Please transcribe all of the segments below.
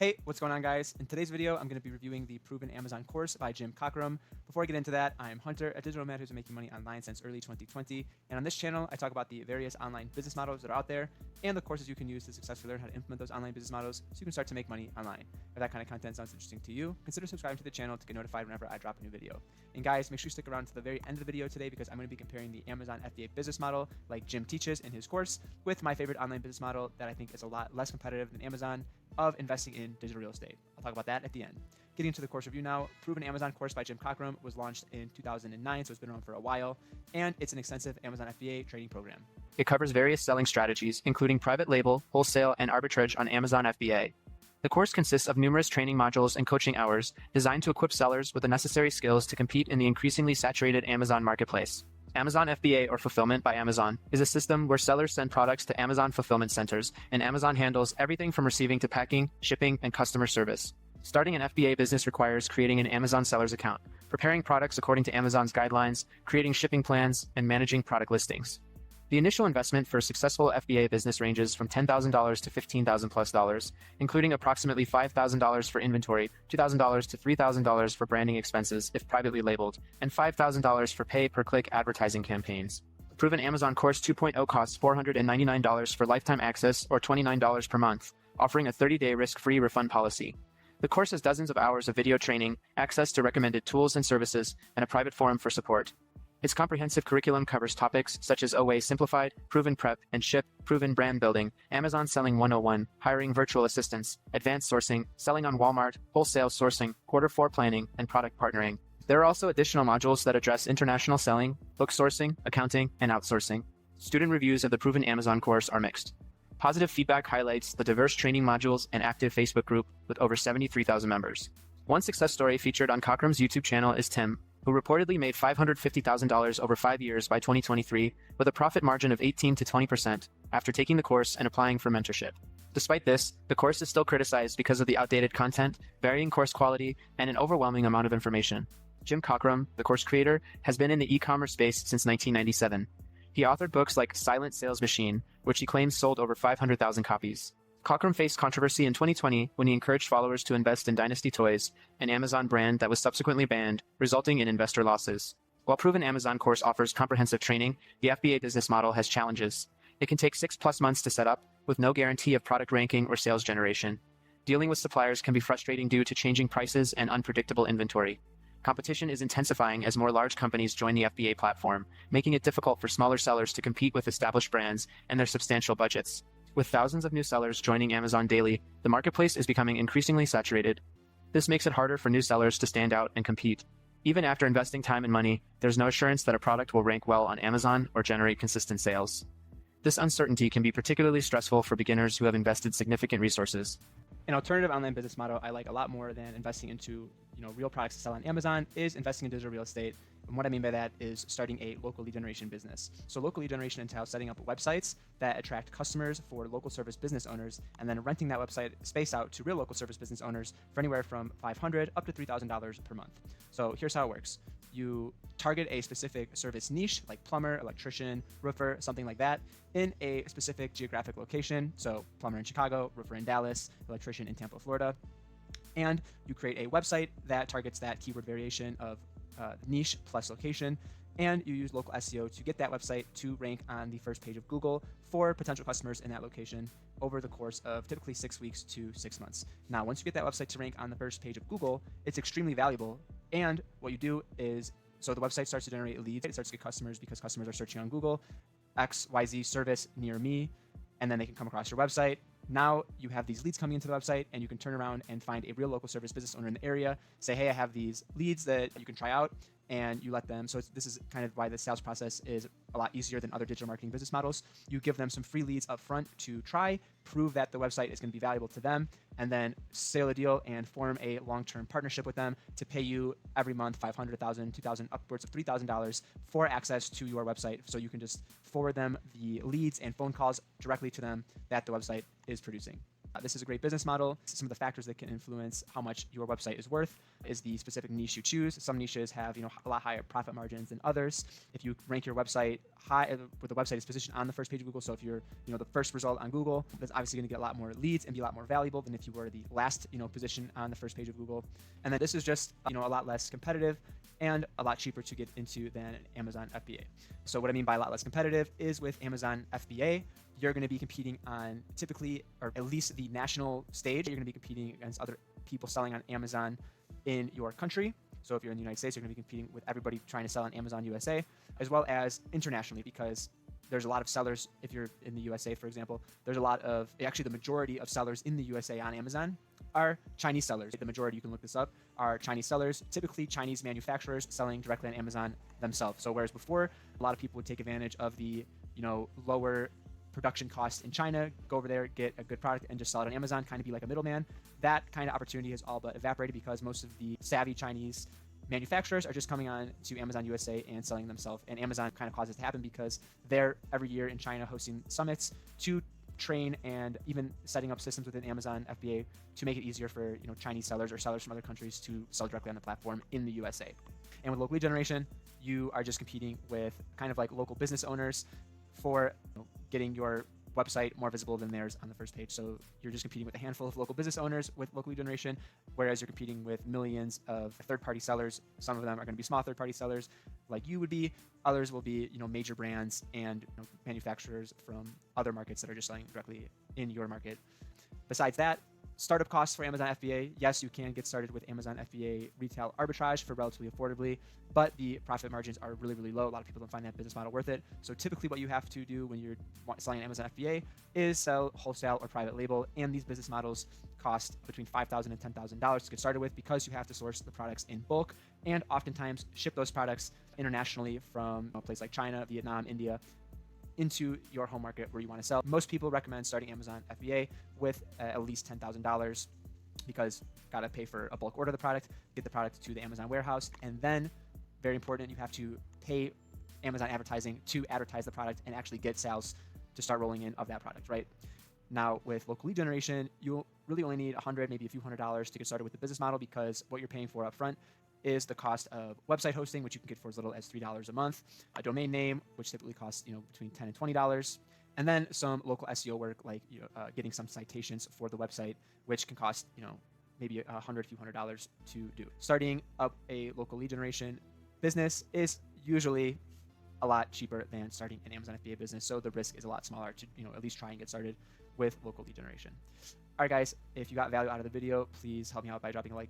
Hey, what's going on, guys? In today's video, I'm going to be reviewing the Proven Amazon course by Jim Cockrum. Before I get into that, I'm Hunter, a digital nomad who's been making money online since early 2020. And on this channel, I talk about the various online business models that are out there and the courses you can use to successfully learn how to implement those online business models so you can start to make money online. If that kind of content sounds interesting to you, consider subscribing to the channel to get notified whenever I drop a new video. And guys, make sure you stick around to the very end of the video today because I'm going to be comparing the Amazon FBA business model like Jim teaches in his course with my favorite online business model that I think is a lot less competitive than Amazon of investing in digital real estate. I'll talk about that at the end. Getting into the course review now, Proven Amazon course by Jim Cockrum was launched in 2009, so it's been around for a while, and it's an extensive Amazon FBA training program. It covers various selling strategies, including private label, wholesale, and arbitrage on Amazon FBA. The course consists of numerous training modules and coaching hours designed to equip sellers with the necessary skills to compete in the increasingly saturated Amazon marketplace. Amazon FBA, or Fulfillment by Amazon, is a system where sellers send products to Amazon fulfillment centers, and Amazon handles everything from receiving to packing, shipping, and customer service. Starting an FBA business requires creating an Amazon seller's account, preparing products according to Amazon's guidelines, creating shipping plans, and managing product listings. The initial investment for a successful FBA business ranges from $10,000 to $15,000+, including approximately $5,000 for inventory, $2,000 to $3,000 for branding expenses if privately labeled, and $5,000 for pay-per-click advertising campaigns. The Proven Amazon Course 2.0 costs $499 for lifetime access or $29 per month, offering a 30-day risk-free refund policy. The course has dozens of hours of video training, access to recommended tools and services, and a private forum for support. Its comprehensive curriculum covers topics such as OA Simplified, Proven Prep and Ship, Proven Brand Building, Amazon Selling 101, Hiring Virtual Assistants, Advanced Sourcing, Selling on Walmart, Wholesale Sourcing, Q4 Planning, and Product Partnering. There are also additional modules that address international selling, book sourcing, accounting, and outsourcing. Student reviews of the Proven Amazon course are mixed. Positive feedback highlights the diverse training modules and active Facebook group with over 73,000 members. One success story featured on Cockrum's YouTube channel is Tim, who reportedly made $550,000 over 5 years by 2023 with a profit margin of 18 to 20% after taking the course and applying for mentorship. Despite this, the course is still criticized because of the outdated content, varying course quality, and an overwhelming amount of information. Jim Cockrum, the course creator, has been in the e-commerce space since 1997. He authored books like Silent Sales Machine, which he claims sold over 500,000 copies. Cockrum faced controversy in 2020 when he encouraged followers to invest in Dynasty Toys, an Amazon brand that was subsequently banned, resulting in investor losses. While Proven Amazon course offers comprehensive training, the FBA business model has challenges. It can take 6+ months to set up, with no guarantee of product ranking or sales generation. Dealing with suppliers can be frustrating due to changing prices and unpredictable inventory. Competition is intensifying as more large companies join the FBA platform, making it difficult for smaller sellers to compete with established brands and their substantial budgets. With thousands of new sellers joining Amazon daily, the marketplace is becoming increasingly saturated. This makes it harder for new sellers to stand out and compete. Even after investing time and money, there's no assurance that a product will rank well on Amazon or generate consistent sales. This uncertainty can be particularly stressful for beginners who have invested significant resources. An alternative online business model I like a lot more than investing into real products to sell on Amazon is investing in digital real estate. And what I mean by that is starting a local lead generation business. So local lead generation entails setting up websites that attract customers for local service business owners and then renting that website space out to real local service business owners for anywhere from $500 up to $3,000 per month. So here's how it works. You target a specific service niche like plumber, electrician, roofer, something like that in a specific geographic location. So plumber in Chicago, roofer in Dallas, electrician in Tampa, Florida. And you create a website that targets that keyword variation of niche plus location. And you use local SEO to get that website to rank on the first page of Google for potential customers in that location over the course of typically 6 weeks to 6 months. Now, once you get that website to rank on the first page of Google, it's extremely valuable. And what you do is, so the website starts to generate leads. It starts to get customers because customers are searching on Google, XYZ service near me, and then they can come across your website. Now you have these leads coming into the website and you can turn around and find a real local service business owner in the area, say, hey, I have these leads that you can try out, and you let them. So this is kind of why the sales process is a lot easier than other digital marketing business models. You give them some free leads up front to try, prove that the website is going to be valuable to them, and then seal a deal and form a long-term partnership with them to pay you every month $500, $2,000, upwards of $3,000 for access to your website. So you can just forward them the leads and phone calls directly to them that the website is producing. This is a great business model. Some of the factors that can influence how much your website is worth is the specific niche you choose. Some niches have a lot higher profit margins than others. If you rank your website high, where the website is positioned on the first page of Google, so if you're the first result on Google, that's obviously going to get a lot more leads and be a lot more valuable than if you were the last position on the first page of Google. And then this is just a lot less competitive and a lot cheaper to get into than Amazon FBA. So what I mean by a lot less competitive is with Amazon FBA, you're going to be competing on typically, or at least the national stage, you're going to be competing against other people selling on Amazon in your country. So if you're in the United States, you're going to be competing with everybody trying to sell on Amazon USA, as well as internationally, because there's a lot of sellers. If you're in the USA, for example, there's a lot of, actually the majority of sellers in the USA on Amazon are Chinese sellers. The majority, you can look this up, are Chinese sellers, typically Chinese manufacturers selling directly on Amazon themselves. So whereas before, a lot of people would take advantage of the, lower production costs in China, go over there, get a good product and just sell it on Amazon, kind of be like a middleman. That kind of opportunity has all but evaporated because most of the savvy Chinese manufacturers are just coming on to Amazon USA and selling themselves. And Amazon kind of causes it to happen because they're every year in China hosting summits to train and even setting up systems within Amazon FBA to make it easier for Chinese sellers or sellers from other countries to sell directly on the platform in the USA. And with local lead generation, you are just competing with kind of like local business owners for getting your website more visible than theirs on the first page. So you're just competing with a handful of local business owners with local lead generation, whereas you're competing with millions of third-party sellers. Some of them are going to be small third-party sellers like you would be. Others will be major brands and manufacturers from other markets that are just selling directly in your market. Besides that, startup costs for Amazon FBA. Yes, you can get started with Amazon FBA retail arbitrage for relatively affordably, but the profit margins are really, really low. A lot of people don't find that business model worth it. So typically what you have to do when you're selling on Amazon FBA is sell wholesale or private label. And these business models cost between $5,000 and $10,000 to get started with because you have to source the products in bulk and oftentimes ship those products internationally from a place like China, Vietnam, India, into your home market where you want to sell. Most people recommend starting Amazon FBA with at least $10,000 because got to pay for a bulk order of the product, get the product to the Amazon warehouse, and then, very important, you have to pay Amazon advertising to advertise the product and actually get sales to start rolling in of that product, right? Now, with local lead generation, you'll really only need $100, maybe a few $100s to get started with the business model because what you're paying for up front is the cost of website hosting, which you can get for as little as $3 a month, a domain name, which typically costs between $10 and $20, and then some local SEO work like getting some citations for the website, which can cost maybe a few $100s to do. Starting up a local lead generation business is usually a lot cheaper than starting an Amazon FBA business, so the risk is a lot smaller to at least try and get started with local lead generation. All right, guys, if you got value out of the video, please help me out by dropping a like.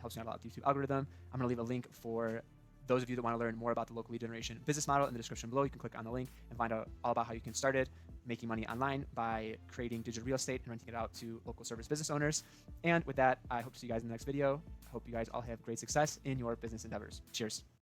Helps me out a lot with the YouTube algorithm. I'm going to leave a link for those of you that want to learn more about the local lead generation business model in the description below. You can click on the link and find out all about how you can start it, making money online by creating digital real estate and renting it out to local service business owners. And with that, I hope to see you guys in the next video. I hope you guys all have great success in your business endeavors. Cheers.